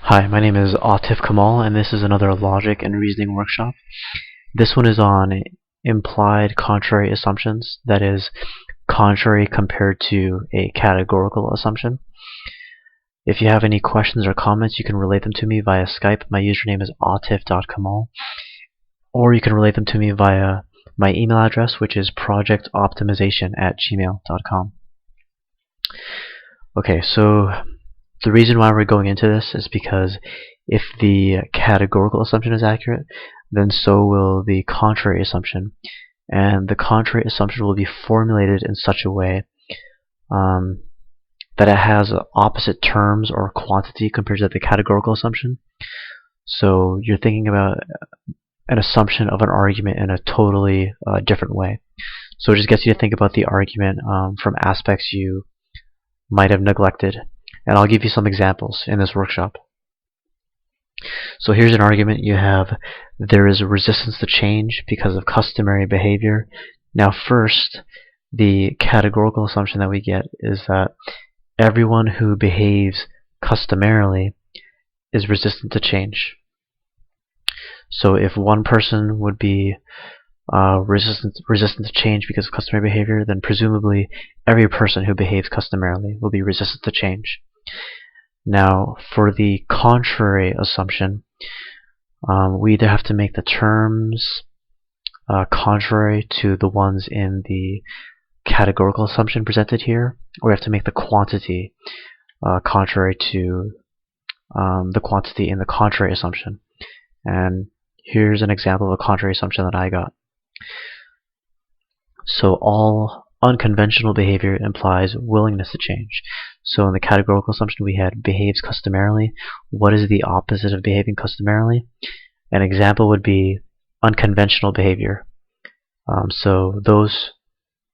Hi, my name is Autif Kamal, and this is another logic and reasoning workshop. This one is on implied contrary assumptions, that is, contrary compared to a categorical assumption. If you have any questions or comments, you can relate them to me via Skype. My username is autif.kamal, or you can relate them to me via my email address, which is projectoptimization@gmail.com. Okay, so the reason why we're going into this is because if the categorical assumption is accurate, then so will the contrary assumption. And the contrary assumption will be formulated in such a way that it has opposite terms or quantity compared to the categorical assumption. So you're thinking about an assumption of an argument in a totally different way. So it just gets you to think about the argument from aspects you might have neglected. And I'll give you some examples in this workshop. So here's an argument. You have there is a resistance to change because of customary behavior. Now first, the categorical assumption that we get is that everyone who behaves customarily is resistant to change. So if one person would be resistant to change because of customary behavior, then presumably every person who behaves customarily will be resistant to change. Now, for the contrary assumption, we either have to make the terms contrary to the ones in the categorical assumption presented here, or we have to make the quantity contrary to the quantity in the contrary assumption. And here's an example of a contrary assumption that I got. So all unconventional behavior implies willingness to change. So in the categorical assumption we had behaves customarily. What is the opposite of behaving customarily? An example would be unconventional behavior. So those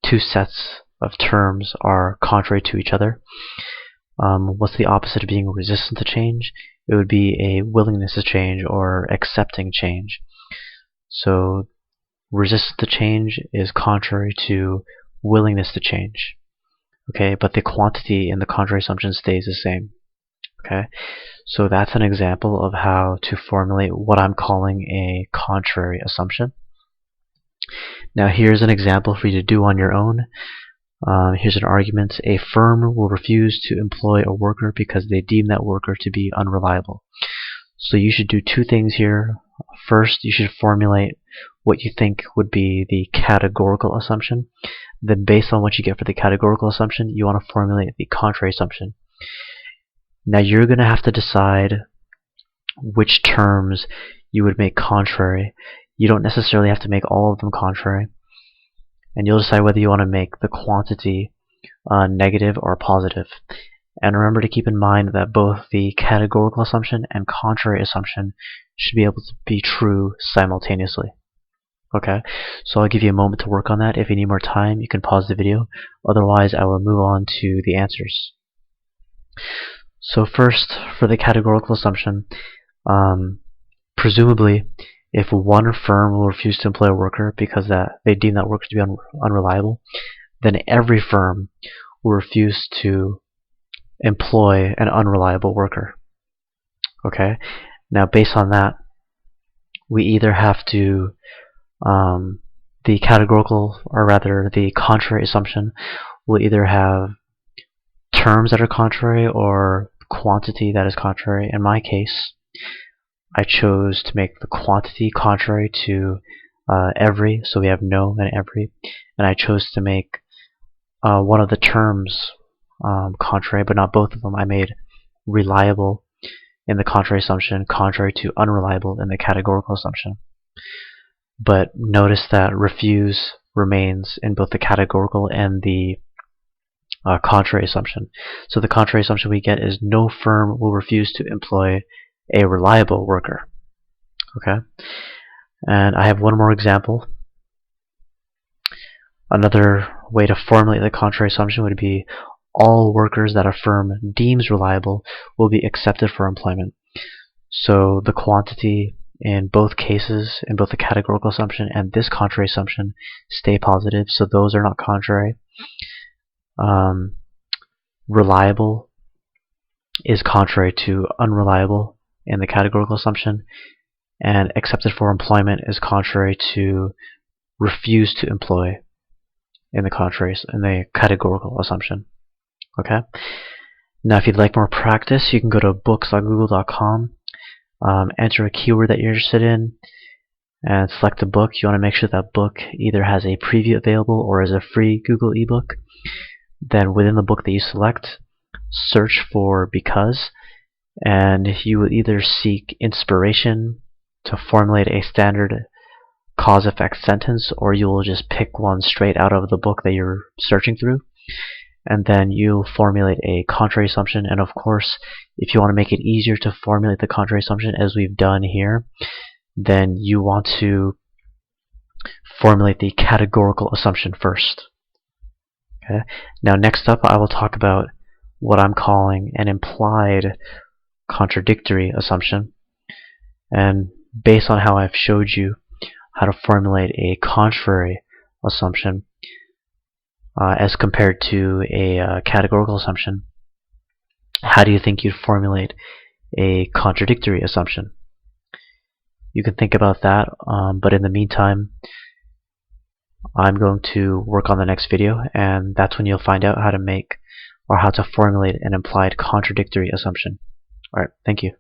two sets of terms are contrary to each other. What's the opposite of being resistant to change? It would be a willingness to change or accepting change. So resistance to change is contrary to willingness to change. Okay, but the quantity in the contrary assumption stays the same. Okay, so that's an example of how to formulate what I'm calling a contrary assumption. Now here's an example for you to do on your own. Here's an argument. A firm will refuse to employ a worker because they deem that worker to be unreliable. So you should do two things here. First, you should formulate what you think would be the categorical assumption. Then based on what you get for the categorical assumption, you want to formulate the contrary assumption. Now you're going to have to decide which terms you would make contrary. You don't necessarily have to make all of them contrary. And you'll decide whether you want to make the quantity negative or positive. And remember to keep in mind that both the categorical assumption and contrary assumption should be able to be true simultaneously. Okay, so I'll give you a moment to work on that. If you need more time, you can pause the video. Otherwise, I will move on to the answers. So first, for the categorical assumption, presumably, if one firm will refuse to employ a worker because they deem that worker to be unreliable, then every firm will refuse to employ an unreliable worker. Okay, now based on that, we either have to the categorical, or rather the contrary assumption, will either have terms that are contrary or quantity that is contrary. In my case, I chose to make the quantity contrary to every, so we have no and every, and I chose to make one of the terms contrary, but not both of them. I made reliable in the contrary assumption contrary to unreliable in the categorical assumption. But notice that refuse remains in both the categorical and the contrary assumption. So the contrary assumption we get is no firm will refuse to employ a reliable worker. Okay, and I have one more example. Another way to formulate the contrary assumption would be all workers that a firm deems reliable will be accepted for employment. So the quantity in both cases, in both the categorical assumption and this contrary assumption, stay positive, so those are not contrary. Reliable is contrary to unreliable, in the categorical assumption, and accepted for employment is contrary to refuse to employ in the categorical assumption. Okay. Now, if you'd like more practice, you can go to books.google.com, enter a keyword that you're interested in, and select a book. You want to make sure that book either has a preview available or is a free Google ebook. Then within the book that you select, search for because, and you will either seek inspiration to formulate a standard cause-effect sentence, or you will just pick one straight out of the book that you're searching through, and then you'll formulate a contrary assumption. And of course, if you want to make it easier to formulate the contrary assumption as we've done here, then you want to formulate the categorical assumption first. Okay. Now next up, I will talk about what I'm calling an implied contradictory assumption. And based on how I've showed you how to formulate a contrary assumption as compared to a categorical assumption, how do you think you'd formulate a contradictory assumption? You can think about that, but in the meantime, I'm going to work on the next video, and that's when you'll find out how to make or how to formulate an implied contradictory assumption. Alright, thank you.